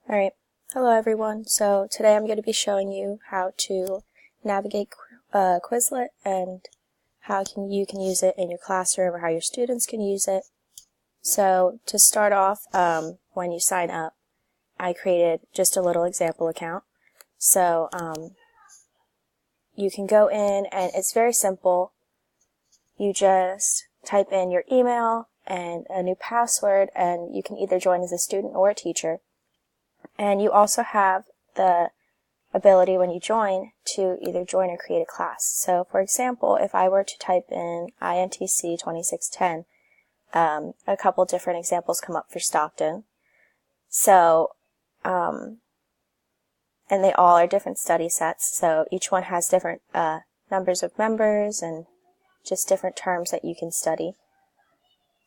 Alright, hello everyone. So today I'm going to be showing you how to navigate Quizlet and how you can use it in your classroom or how your students can use it. So to start off, when you sign up, I created just a little example account. So you can go in and it's very simple. You just type in your email and a new password and you can either join as a student or a teacher. And you also have the ability when you join to either join or create a class. So for example, if I were to type in INTC 2610, a couple different examples come up for Stockton. So, and they all are different study sets. So each one has different numbers of members and just different terms that you can study.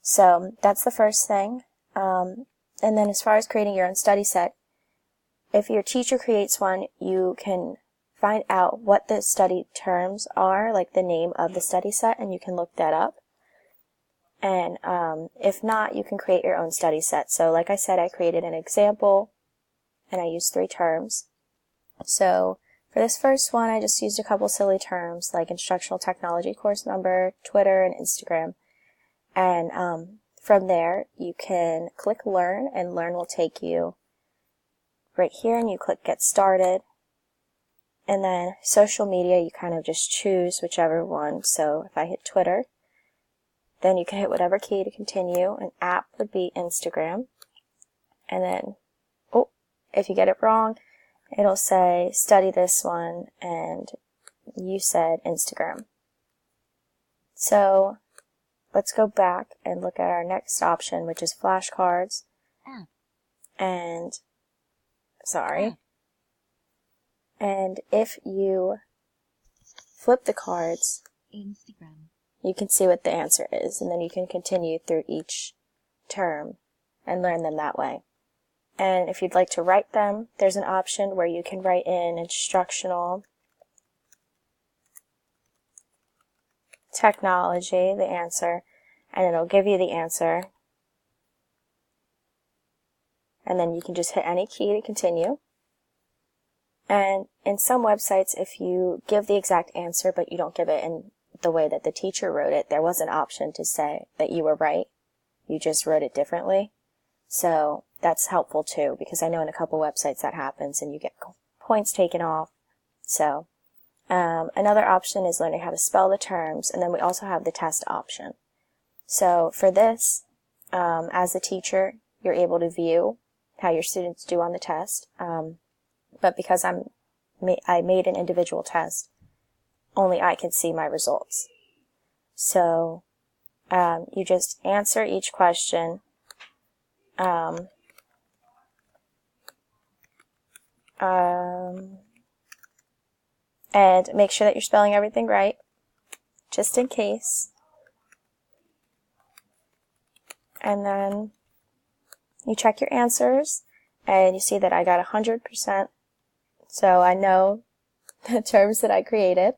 So that's the first thing. And then as far as creating your own study set, if your teacher creates one, you can find out what the study terms are, like the name of the study set, and you can look that up. And if not, you can create your own study set. So like I said, I created an example, and I used 3 terms. So for this first one, I just used a couple silly terms, like instructional technology course number, Twitter, and Instagram. And from there, you can click Learn, and Learn will take you right here, and you click Get Started. And then social media, you kind of just choose whichever one. So if I hit Twitter, then you can hit whatever key to continue. An app would be Instagram. And then, if you get it wrong, it'll say study this one, and you said Instagram. So let's go back and look at our next option, which is flashcards. And And if you flip the cards, Instagram, you can see what the answer is, and then you can continue through each term and learn them that way. And if you'd like to write them, there's an option where you can write in instructional technology, the answer, and it'll give you the answer. And then you can just hit any key to continue. And in some websites, if you give the exact answer but you don't give it in the way that the teacher wrote it, there was an option to say that you were right. You just wrote it differently. So that's helpful too, because I know in a couple websites that happens and you get points taken off. So another option is learning how to spell the terms, and then we also have the test option. So for this, as a teacher, you're able to view how your students do on the test. But because I made an individual test, only I can see my results. So you just answer each question. And make sure that you're spelling everything right, just in case. And then you check your answers, and you see that I got 100%. So I know the terms that I created.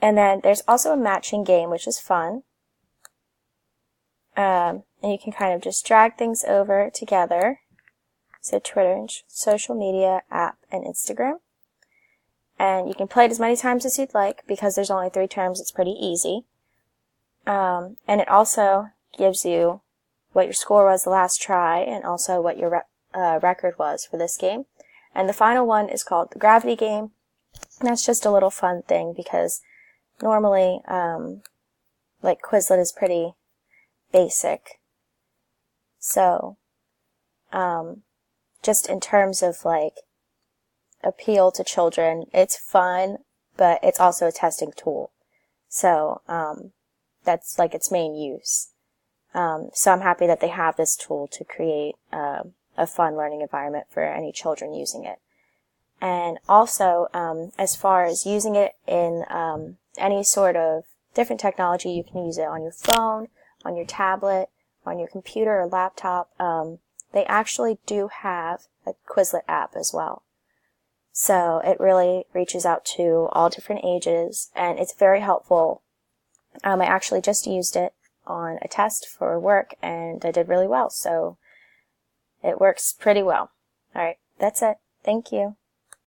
And then there's also a matching game, which is fun. And you can kind of just drag things over together. So Twitter, social media, app, and Instagram. And you can play it as many times as you'd like, because there's only 3 terms. It's pretty easy. And it also gives you what your score was the last try, and also what your record was for this game. And the final one is called the gravity game. And that's just a little fun thing, because normally, like Quizlet is pretty basic. So, just in terms of like appeal to children, it's fun, but it's also a testing tool. So, that's like its main use. So I'm happy that they have this tool to create a fun learning environment for any children using it. And also, as far as using it in any sort of different technology, you can use it on your phone, on your tablet, on your computer or laptop. They actually do have a Quizlet app as well. So it really reaches out to all different ages, and it's very helpful. I actually just used it on a test for work, and I did really well. So it works pretty well. Alright, that's it. Thank you.